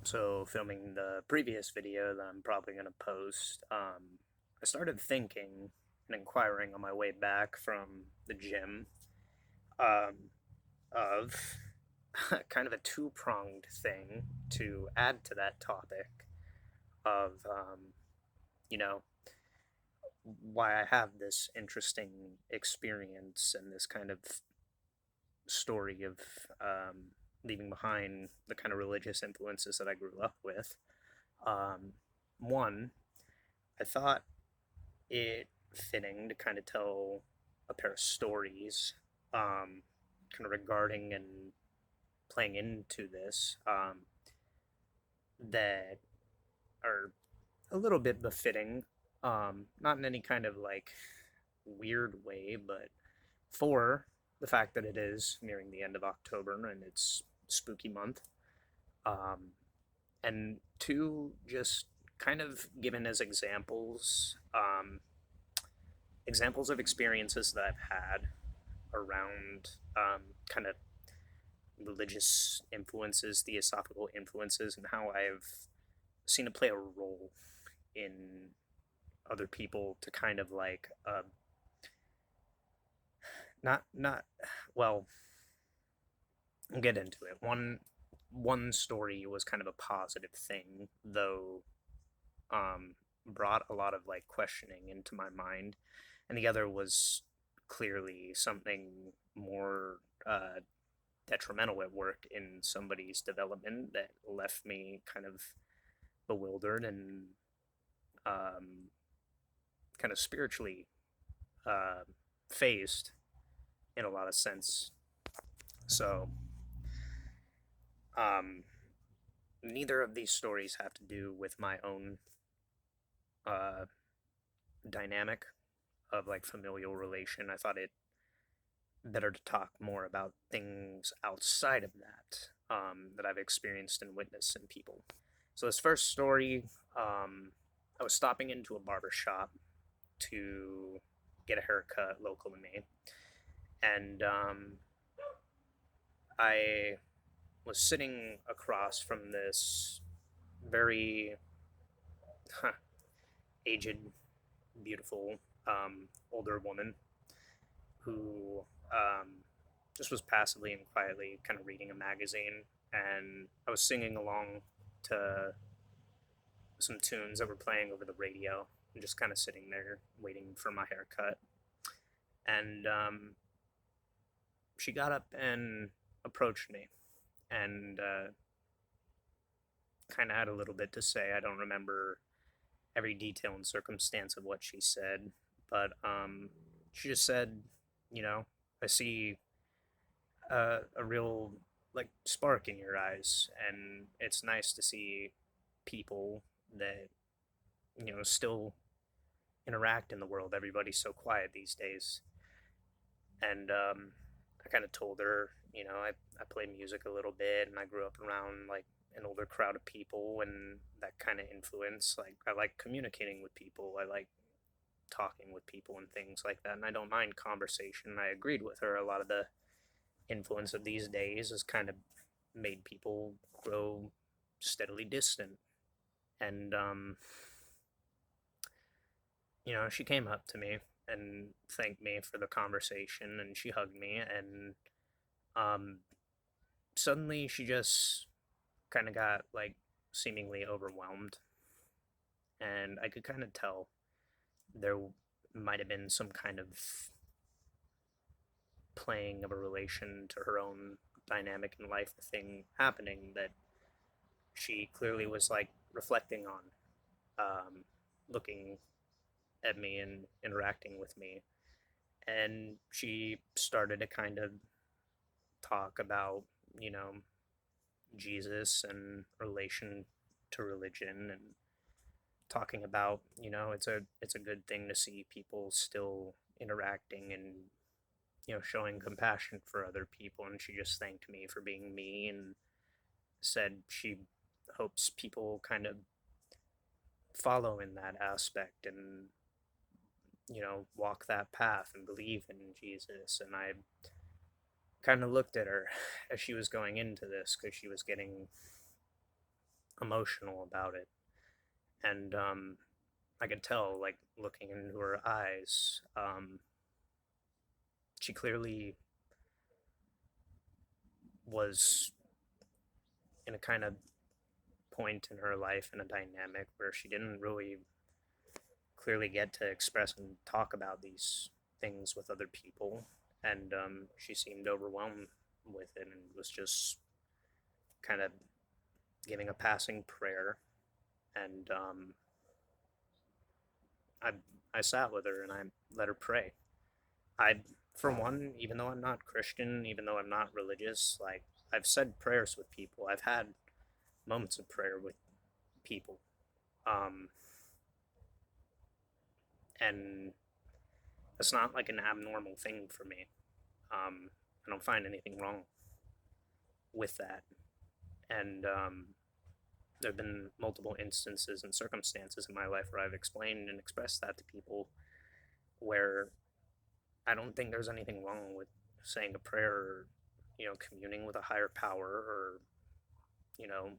So, filming the previous video that I'm probably going to post, I started thinking and inquiring on my way back from the gym um, of kind of a two-pronged thing to add to that topic of, you know, why I have this interesting experience and this kind of story of leaving behind the kind of religious influences that I grew up with. Um, One, I thought it fitting to kind of tell a pair of stories, kind of regarding and playing into this, that are a little bit befitting, not in any kind of like weird way, but for the fact that it is nearing the end of October and it's spooky month, um, and two, just kind of given as examples of experiences that I've had around kind of religious influences, theosophical influences, and how I've seen it play a role in other people to kind of like not well, I'll get into it. One story was kind of a positive thing, though brought a lot of like questioning into my mind, and the other was clearly something more detrimental at work in somebody's development that left me kind of bewildered and um, kind of spiritually uh, phased in a lot of sense. So, um, neither of these stories have to do with my own uh, dynamic of like familial relation. I thought it better to talk more about things outside of that, that I've experienced and witnessed in people. So this first story, I was stopping into a barber shop to get a haircut local to me, and I was sitting across from this very aged, beautiful, older woman who just was passively and quietly kind of reading a magazine, and I was singing along to some tunes that were playing over the radio and just kind of sitting there waiting for my haircut. And she got up and approached me and kind of had a little bit to say. I don't remember every detail and circumstance of what she said, but she just said, you know, I see a real like spark in your eyes, and it's nice to see people that still interact in the world. Everybody's so quiet these days, and I kind of told her, I play music a little bit, and I grew up around like an older crowd of people, and that kind of influence. Like I like communicating with people. I like talking with people and things like that, and I don't mind conversation. I agreed with her. A lot of the influence of these days has kind of made people grow steadily distant. And she came up to me and thanked me for the conversation, and she hugged me, and um, suddenly she just kind of got like seemingly overwhelmed, and I could kind of tell there might have been some kind of playing of a relation to her own dynamic in life thing happening that she clearly was like reflecting on, looking at me and interacting with me. And she started to kind of talk about, you know, Jesus and relation to religion, and talking about, it's a good thing to see people still interacting and showing compassion for other people. And she just thanked me for being me and said she hopes people kind of follow in that aspect and walk that path and believe in Jesus. And I kind of looked at her as she was going into this, because she was getting emotional about it. And I could tell, like, looking into her eyes, she clearly was in a kind of point in her life in a dynamic where she didn't really clearly get to express and talk about these things with other people. And she seemed overwhelmed with it and was just kind of giving a passing prayer. And I, I sat with her and I let her pray. I, for one, even though I'm not Christian, even though I'm not religious, like, I've said prayers with people. I've had moments of prayer with people. Um, and it's not like an abnormal thing for me. I don't find anything wrong with that. And there have been multiple instances and circumstances in my life where I've explained and expressed that to people where I don't think there's anything wrong with saying a prayer or, communing with a higher power or, you know,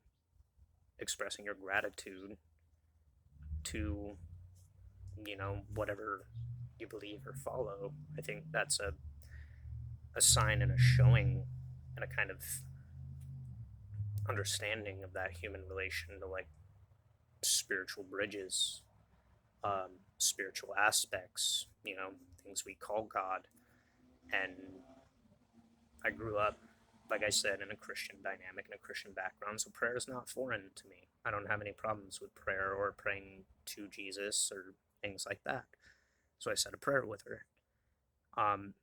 expressing your gratitude to, whatever you believe or follow. I think that's a sign and a showing and a kind of understanding of that human relation to, like, spiritual bridges, spiritual aspects, things we call God. And I grew up, like I said, in a Christian dynamic, in a Christian background, so prayer is not foreign to me. I don't have any problems with prayer or praying to Jesus or things like that. So I said a prayer with her. Um,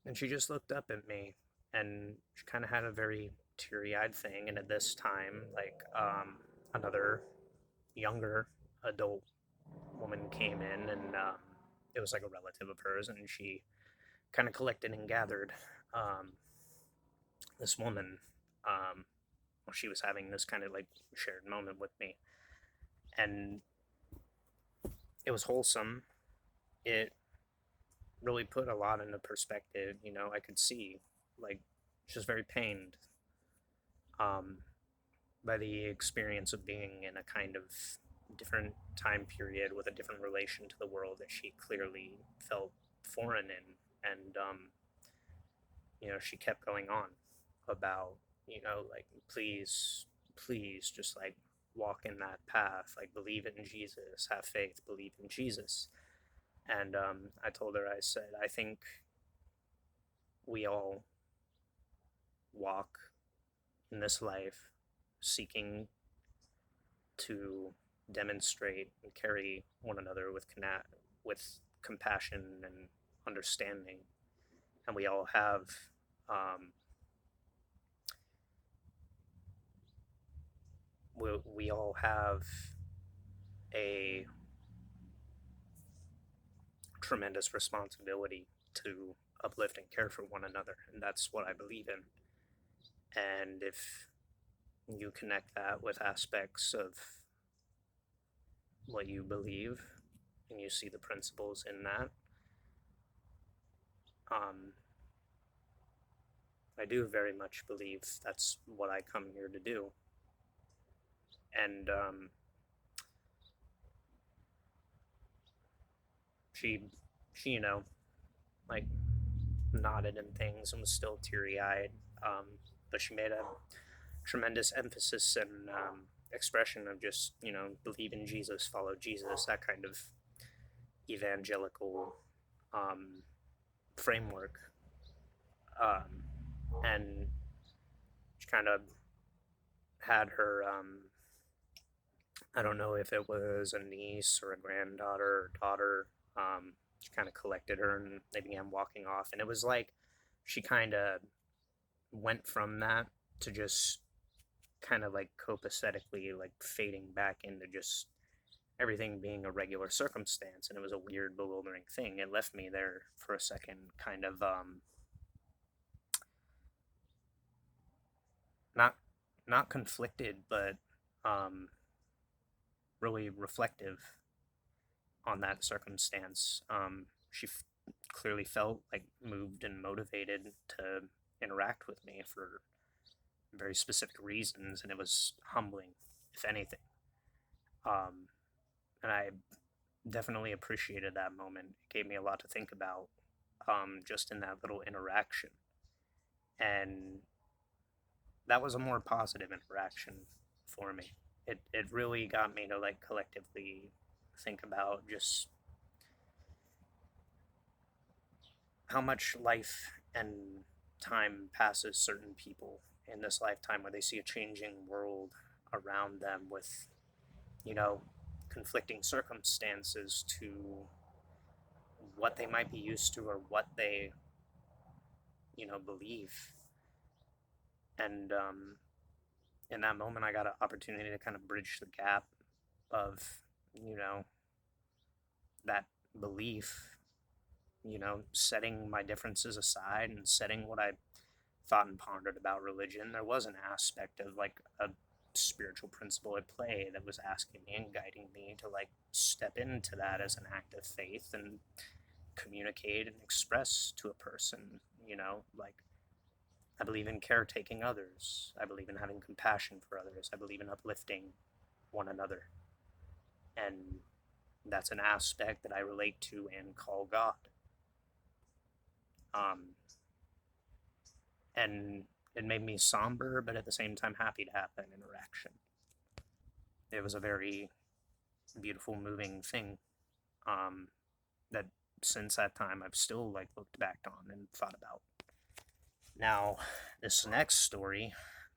and she just looked up at me and she kind of had a very teary eyed thing. And at this time, like, another younger adult woman came in, and it was like a relative of hers, and she kind of collected and gathered um, this woman while she was having this kind of like shared moment with me. And it was wholesome. It really put a lot into perspective. I could see, like, she was very pained um, by the experience of being in a kind of different time period with a different relation to the world that she clearly felt foreign in. And she kept going on about, like, please just, like, walk in that path, like, believe in Jesus, have faith, believe in Jesus. And I told her, I said, I think we all walk in this life seeking to demonstrate and carry one another with compassion and understanding. And we all have um, we all have a tremendous responsibility to uplift and care for one another, and that's what I believe in. And if you connect that with aspects of what you believe and you see the principles in that, um, I do very much believe that's what I come here to do. And she, she, like, nodded and things and was still teary eyed. But she made a tremendous emphasis and expression of just, believe in Jesus, follow Jesus, that kind of evangelical um, framework. Um, and she kind of had her, I don't know if it was a niece or a granddaughter or daughter. She kind of collected her and they began walking off. And it was like she kind of went from that to just kind of like copacetically like fading back into just everything being a regular circumstance. And it was a weird, bewildering thing. It left me there for a second, kind of not not conflicted, but um, really reflective on that circumstance. She clearly felt like moved and motivated to interact with me for very specific reasons, and it was humbling. It if anything. Um, and I definitely appreciated that moment. It gave me a lot to think about, just in that little interaction. And that was a more positive interaction for me. It really got me to like collectively think about just how much life and time passes certain people in this lifetime where they see a changing world around them with, you know, conflicting circumstances to what they might be used to or what they, believe. And in that moment, I got an opportunity to kind of bridge the gap of, you know, that belief, setting my differences aside and setting what I thought and pondered about religion. There was an aspect of like a spiritual principle at play that was asking me and guiding me to like step into that as an act of faith and communicate and express to a person, like I believe in caretaking others. I believe in having compassion for others. I believe in uplifting one another. And that's an aspect that I relate to and call God. Um, and it made me somber, but at the same time happy to have that interaction. It was a very beautiful, moving thing, that since that time I've still like looked back on and thought about. Now, this next story,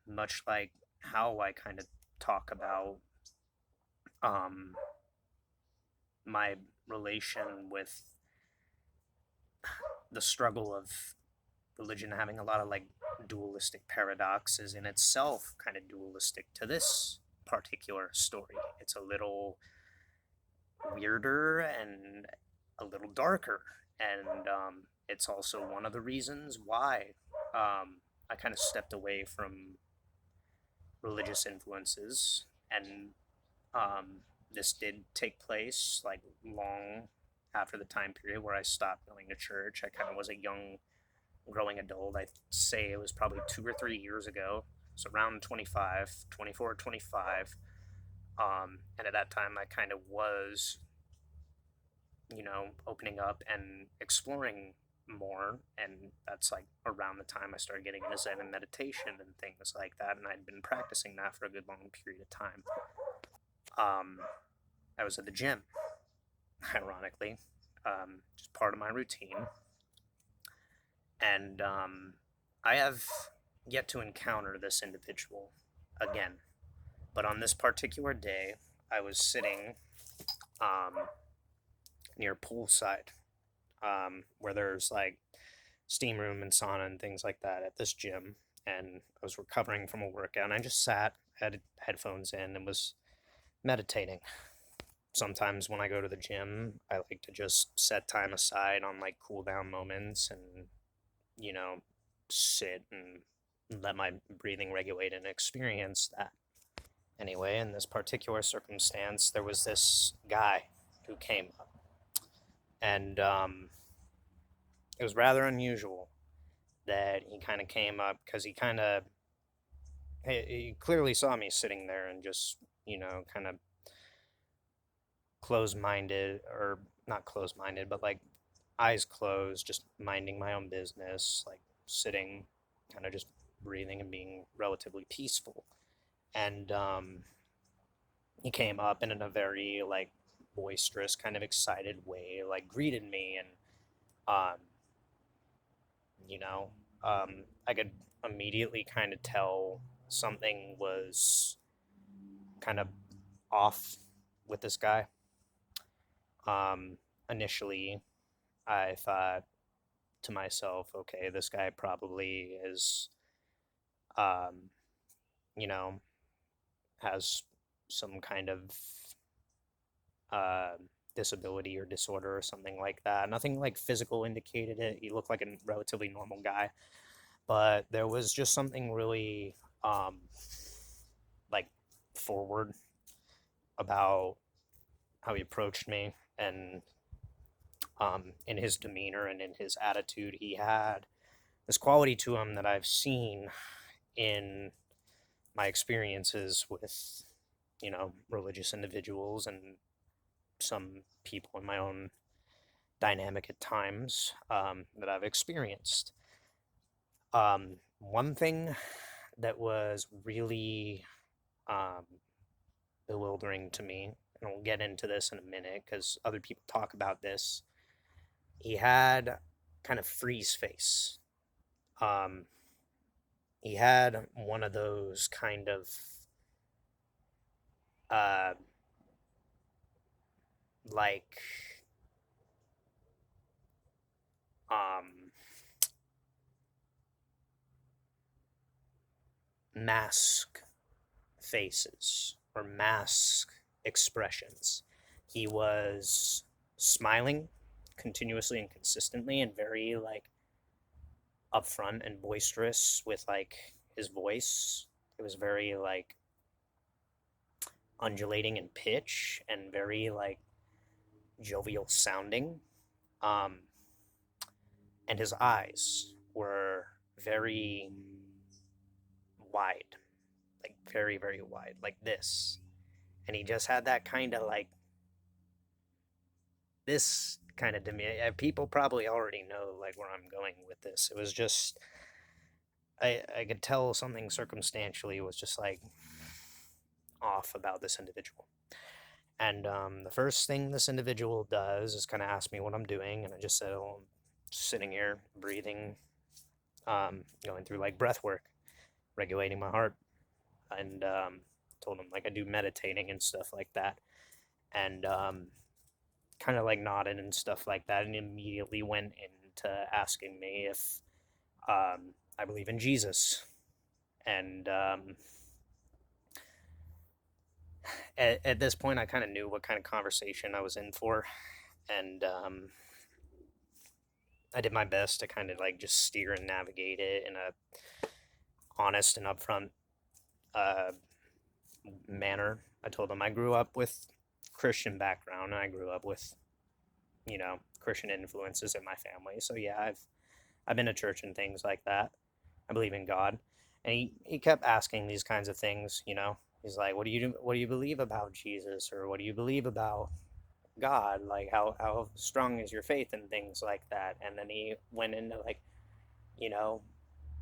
much like how I kind of talk about um, my relation with the struggle of religion having a lot of like dualistic paradoxes in itself, kind of dualistic to this particular story. It's a little weirder and a little darker, and it's also one of the reasons why I kind of stepped away from religious influences, and this did take place like long after the time period where I stopped going to church. I kind of was a young growing adult. I'd say it was probably 2 or 3 years ago. It's around 25, 24, 25. And at that time, I kind of was, opening up and exploring more. And that's like around the time I started getting into Zen and meditation and things like that. And I'd been practicing that for a good long period of time. I was at the gym, ironically, just part of my routine. And I have yet to encounter this individual again. But on this particular day, I was sitting near poolside, where there's like steam room and sauna and things like that at this gym. And I was recovering from a workout, and I just sat, had headphones in, and was meditating. Sometimes when I go to the gym, I like to just set time aside on like cool down moments and, sit and let my breathing regulate and experience that. Anyway, in this particular circumstance, there was this guy who came up, and it was rather unusual that he kind of came up because he clearly saw me sitting there and just, kind of closed minded, or not closed minded, but like eyes closed, just minding my own business, like sitting, kind of just breathing and being relatively peaceful. And he came up and in a very like boisterous, kind of excited way, like greeted me, and um, you know, I could immediately kind of tell something was kind of off with this guy. Initially, I thought to myself, okay, this guy probably is, um, you know, has some kind of uh, disability or disorder or something like that. Nothing like physical indicated it. He looked like a relatively normal guy, but there was just something really like forward about how he approached me, and in his demeanor and in his attitude. He had this quality to him that I've seen in my experiences with, religious individuals and some people in my own dynamic at times that I've experienced. One thing that was really um, bewildering to me, and we'll get into this in a minute because other people talk about this. He had kind of freeze face. Um, he had one of those kind of uh, like um, mask faces or mask expressions. He was smiling continuously and consistently and very like upfront and boisterous with like his voice. It was very like undulating in pitch and very like jovial sounding. Um, and his eyes were very wide, like very, very wide, like this. And he just had that kind of like this kind of demeanor. People probably already know like where I'm going with this. It was just I could tell something circumstantially was just like off about this individual. And the first thing this individual does is kind of ask me what I'm doing, and I just said, "Oh, I'm sitting here, breathing, going through like breath work, regulating my heart," and told him like I do meditating and stuff like that, and kind of like nodded and stuff like that, and immediately went into asking me if I believe in Jesus, and at this point, I kind of knew what kind of conversation I was in for, and I did my best to kind of like just steer and navigate it in a honest and upfront uh, manner. I told him I grew up with Christian background, and I grew up with Christian influences in my family. So yeah, I've been to church and things like that. I believe in God, and he kept asking these kinds of things. He's like, what do you believe about Jesus, or what do you believe about God? Like, how strong is your faith and things like that? And then he went into like, you know,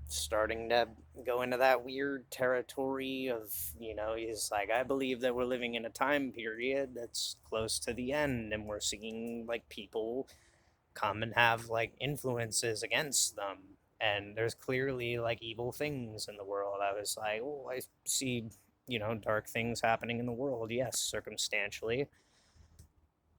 starting to go into that weird territory of, he's like, I believe that we're living in a time period that's close to the end, and we're seeing like people come and have like influences against them. And there's clearly like evil things in the world. I was like, oh, I see, dark things happening in the world. Yes, circumstantially.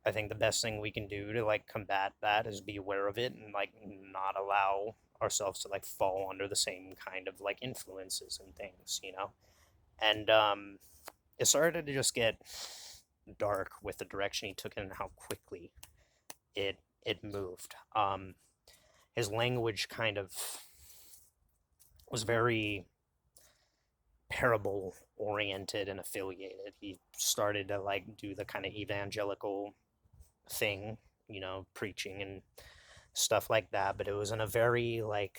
I think the best thing we can do to like combat that is be aware of it and like not allow ourselves to like fall under the same kind of like influences and things. And it started to just get dark with the direction he took it and how quickly it moved. His language kind of was very parable oriented and affiliated. He started to like do the kind of evangelical thing, preaching and stuff like that, but it was in a very like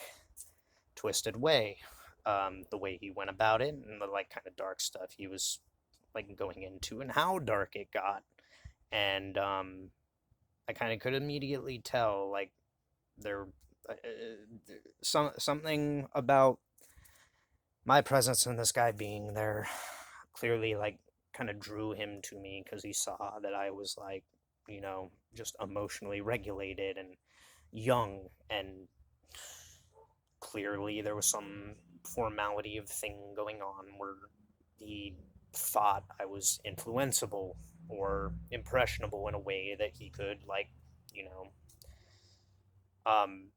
twisted way. The way he went about it and the like kind of dark stuff he was like going into and how dark it got. And I kind of could immediately tell like there something about my presence and this guy being there clearly like kind of drew him to me because he saw that I was like, just emotionally regulated and young, and clearly there was some formality of thing going on where he thought I was influenceable or impressionable in a way that he could like, you know, um,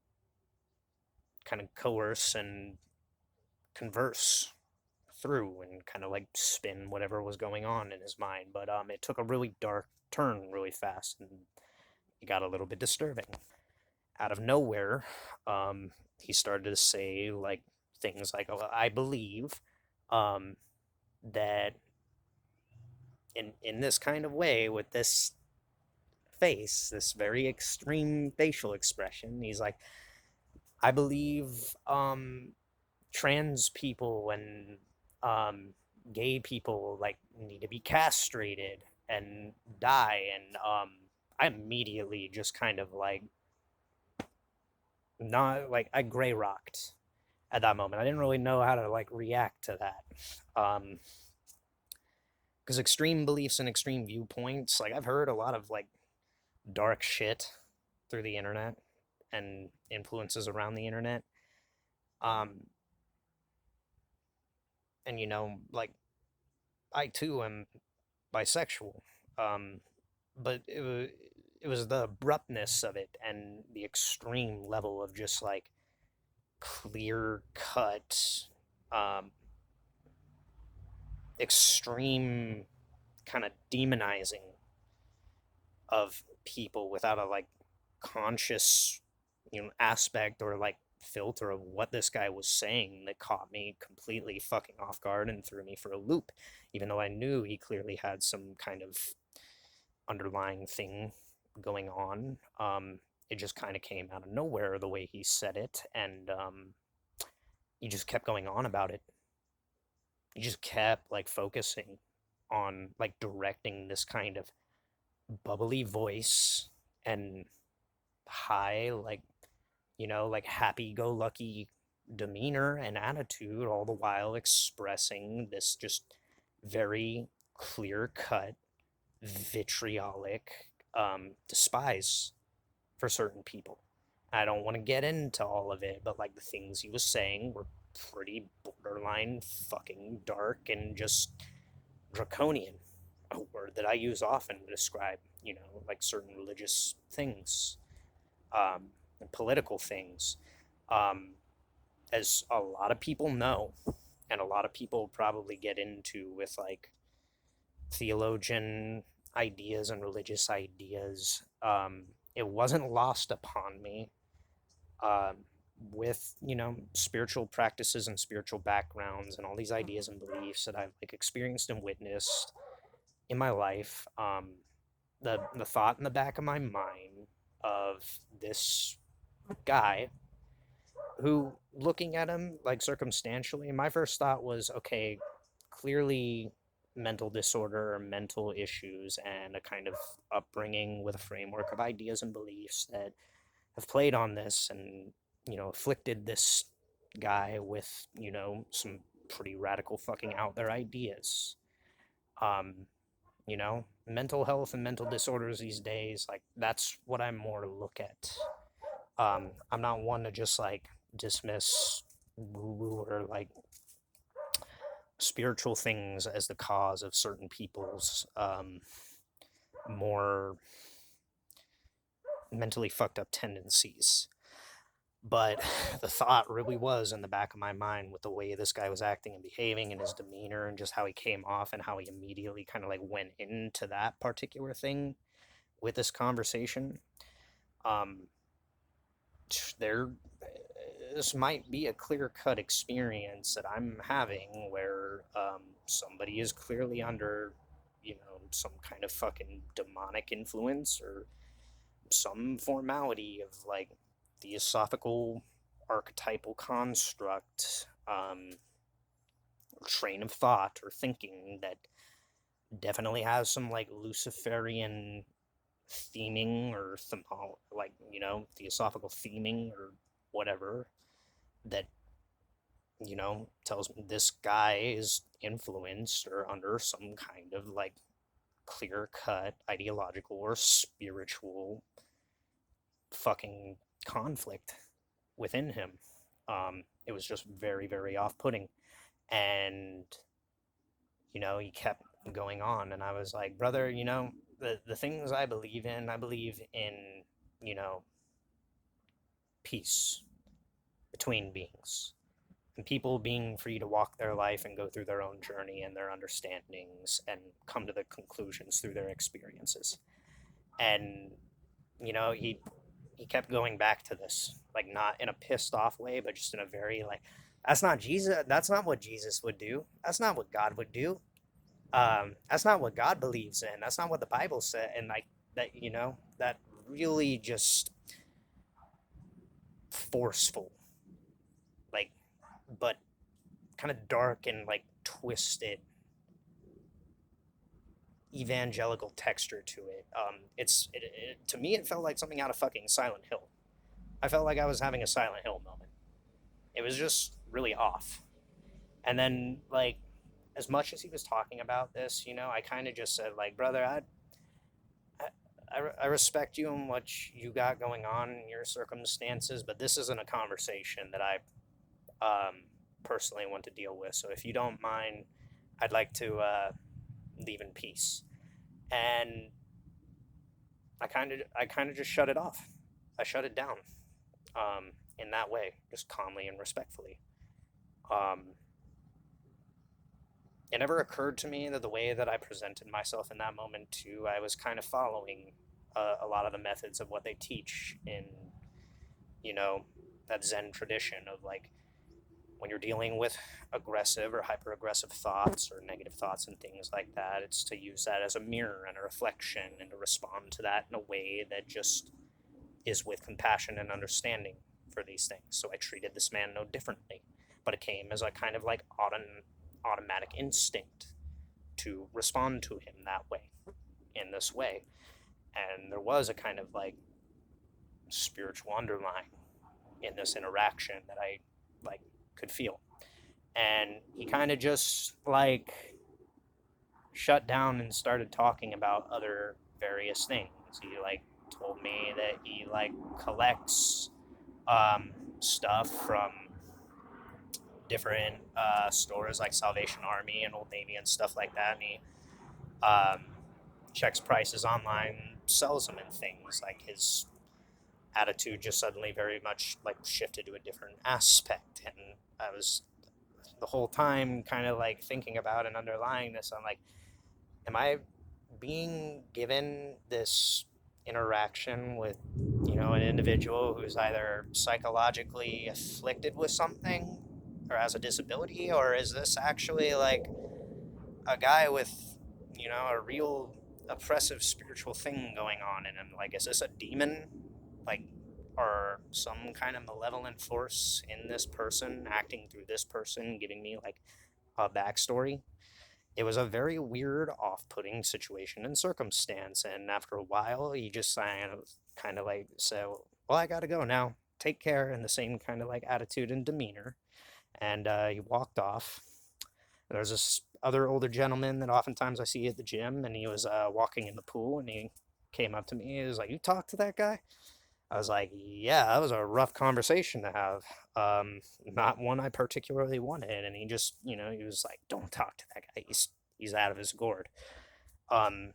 kind of coerce and converse through and kind of like spin whatever was going on in his mind. But it took a really dark turn really fast, and it got a little bit disturbing. Out of nowhere, he started to say like things like, "Oh, I believe um, that in this kind of way with this face, this very extreme facial expression." He's like, "I believe trans people and um, gay people like need to be castrated and die, and I immediately just kind of like not like I gray rocked at that moment. I didn't really know how to like react to that. Because extreme beliefs and extreme viewpoints, like I've heard a lot of like dark shit through the internet and influences around the internet. Um, and like I too am bisexual. Um, but it was the abruptness of it and the extreme level of just like clear cut, um, extreme kind of demonizing of people without a like conscious aspect or like filter of what this guy was saying that caught me completely fucking off guard and threw me for a loop, even though I knew he clearly had some kind of underlying thing going on. It just kind of came out of nowhere the way he said it, and he just kept going on about it. He just kept like focusing on like directing this kind of bubbly voice and high, like, like happy go lucky demeanor and attitude, all the while expressing this just very clear cut, vitriolic despise for certain people. I don't want to get into all of it, but like the things he was saying were pretty borderline fucking dark and just draconian, a word that I use often to describe, like certain religious things, and political things. Um, as a lot of people know, and a lot of people probably get into with like theologian ideas and religious ideas, it wasn't lost upon me, um, with spiritual practices and spiritual backgrounds and all these ideas and beliefs that I've like experienced and witnessed in my life. The thought in the back of my mind of this guy who, looking at him like circumstantially, my first thought was, okay, clearly mental disorder or mental issues and a kind of upbringing with a framework of ideas and beliefs that have played on this and afflicted this guy with some pretty radical fucking out there ideas. um Mental health and mental disorders these days, like that's what I more look at. I'm not one to just like dismiss woo woo or like spiritual things as the cause of certain people's more mentally fucked up tendencies. But the thought really was in the back of my mind with the way this guy was acting and behaving and his demeanor and just how he came off and how he immediately kind of like went into that particular thing with this conversation. Um, there, this might be a clear cut experience that I'm having where somebody is clearly under, some kind of fucking demonic influence or some formality of like theosophical archetypal construct, train of thought or thinking that definitely has some like Luciferian theming or like theosophical theming or whatever, that tells me this guy is influenced or under some kind of like clear cut ideological or spiritual fucking conflict within him. It was just very, very off putting. And, he kept going on. And I was like, brother, the things I believe in, you know, peace between beings and people being free to walk their life and go through their own journey and their understandings and come to the conclusions through their experiences. And, he kept going back to this, like not in a pissed off way, but just in a very like, that's not Jesus. That's not what Jesus would do. That's not what God would do. That's not what God believes in. That's not what the Bible said. And like that, that really just forceful, like, but kind of dark and like twisted evangelical texture to it. To me, it felt like something out of fucking Silent Hill. I felt like I was having a Silent Hill moment. It was just really off. And then, like, as much as he was talking about this, I kind of just said, like, brother, I respect you and what you got going on in your circumstances, but this isn't a conversation that I personally want to deal with. So if you don't mind, I'd like to leave in peace. And I kind of just shut it off. I shut it down in that way, just calmly and respectfully. Um, it never occurred to me that the way that I presented myself in that moment too, I was kind of following a lot of the methods of what they teach in, you know, that Zen tradition of like when you're dealing with aggressive or hyper aggressive thoughts or negative thoughts and things like that, it's to use that as a mirror and a reflection and to respond to that in a way that just is with compassion and understanding for these things. So I treated this man no differently, but it came as a kind of like automatic instinct to respond to him that way, in this way. And there was a kind of like spiritual underline in this interaction that I like could feel. And he kind of just like shut down and started talking about other various things. He like told me that he like collects um, stuff from different stores like Salvation Army and Old Navy and stuff like that. And he um, checks prices online, sells them and things. Like his attitude just suddenly very much like shifted to a different aspect. And I was the whole time kind of like thinking about and underlying this. I'm like, am I being given this interaction with an individual who's either psychologically afflicted with something or has a disability, or is this actually like a guy with a real oppressive spiritual thing going on in him? Like, is this a demon, like, or some kind of malevolent force in this person acting through this person, giving me like a backstory? It was a very weird, off-putting situation and circumstance. And after a while, he just kind of like said, "Well, I gotta go now. Take care," in the same kind of like attitude and demeanor. And he walked off. There's this other older gentleman that oftentimes I see at the gym, and he was walking in the pool, and he came up to me. He was like, "You talked to that guy?" I was like, "Yeah, that was a rough conversation to have. Not one I particularly wanted." And he just, he was like, "Don't talk to that guy. He's out of his gourd." Um,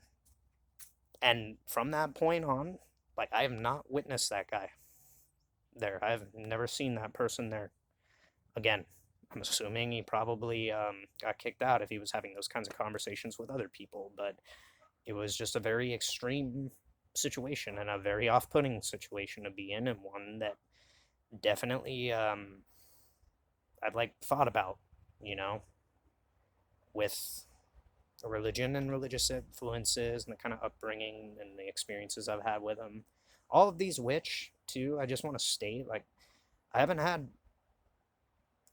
and from that point on, like I have not witnessed that guy there. I've never seen that person there again. I'm assuming he probably got kicked out if he was having those kinds of conversations with other people, but it was just a very extreme situation and a very off-putting situation to be in, and one that definitely I've like thought about, you know, with religion and religious influences and the kind of upbringing and the experiences I've had with them. All of these, which too, I just want to state, like I haven't had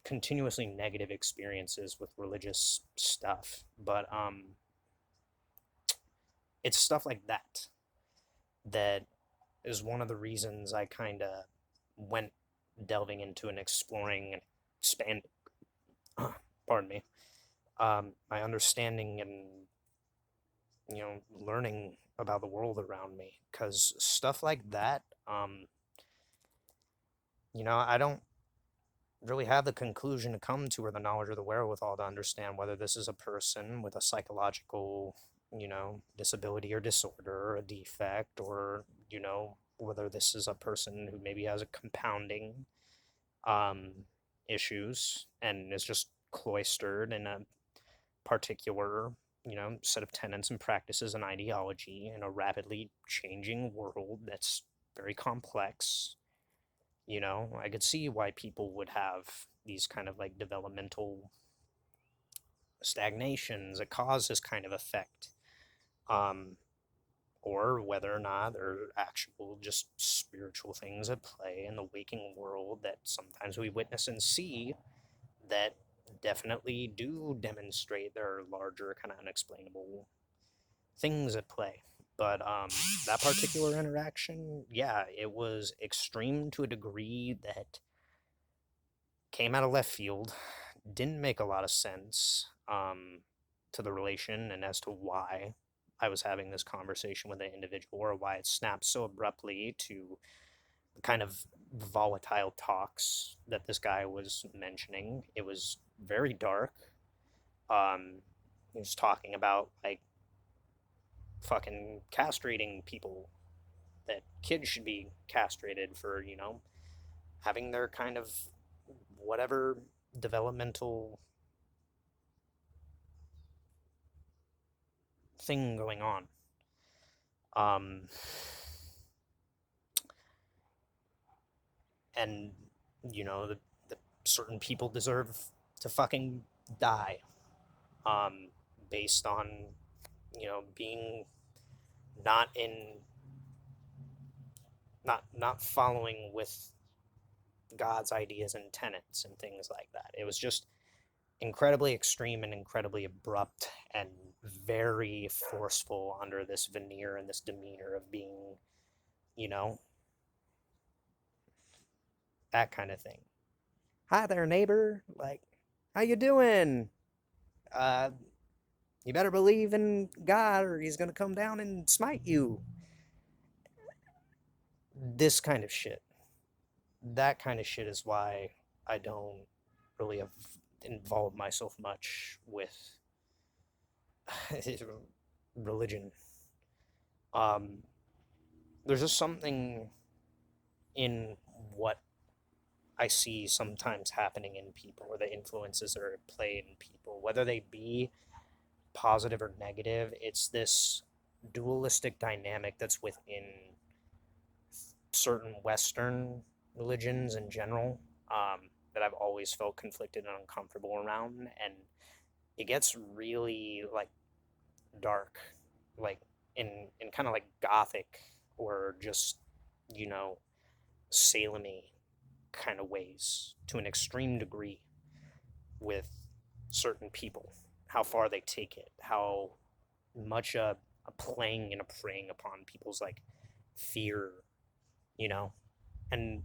continuously negative experiences with religious stuff, but it's stuff like that is one of the reasons I kind of went delving into and exploring and expand pardon me, my understanding and learning about the world around me, because stuff like that, I don't really have the conclusion to come to or the knowledge or the wherewithal to understand whether this is a person with a psychological disability or disorder or a defect, or whether this is a person who maybe has a compounding um, issues and is just cloistered in a particular set of tenets and practices and ideology in a rapidly changing world that's very complex. I could see why people would have these kind of like developmental stagnations that cause this kind of effect, um, or whether or not there are actual just spiritual things at play in the waking world that sometimes we witness and see that definitely do demonstrate their larger kind of unexplainable things at play. But that particular interaction, yeah, it was extreme to a degree that came out of left field, didn't make a lot of sense to the relation and as to why I was having this conversation with an individual or why it snapped so abruptly to the kind of volatile talks that this guy was mentioning. It was very dark. Um, he was talking about like fucking castrating people, that kids should be castrated for, having their kind of whatever developmental thing going on. Um, and, the certain people deserve to fucking die, um, based on, being not in, not following with God's ideas and tenets and things like that. It was just incredibly extreme and incredibly abrupt and very forceful under this veneer and this demeanor of being, you know, that kind of thing. Hi there, neighbor. Like, how you doing? Uh, you better believe in God or he's gonna come down and smite you. This kind of shit. That kind of shit is why I don't really have involved myself much with religion. Um, there's just something in what I see sometimes happening in people, or the influences that are at play in people, whether they be positive or negative. It's this dualistic dynamic that's within certain Western religions in general, that I've always felt conflicted and uncomfortable around, and it gets really like dark, like in kind of like gothic or just you know Salem-y kind of ways to an extreme degree with certain people, how far they take it, how much a playing and a preying upon people's like fear, you know, and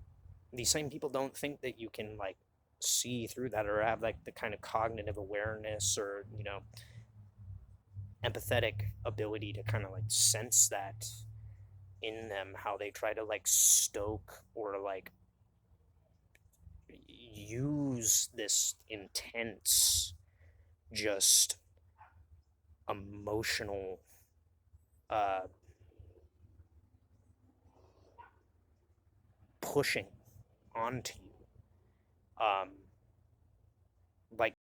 these same people don't think that you can like see through that or have like the kind of cognitive awareness or empathetic ability to kind of like sense that in them, how they try to like stoke or like use this intense just emotional uh pushing onto you, um like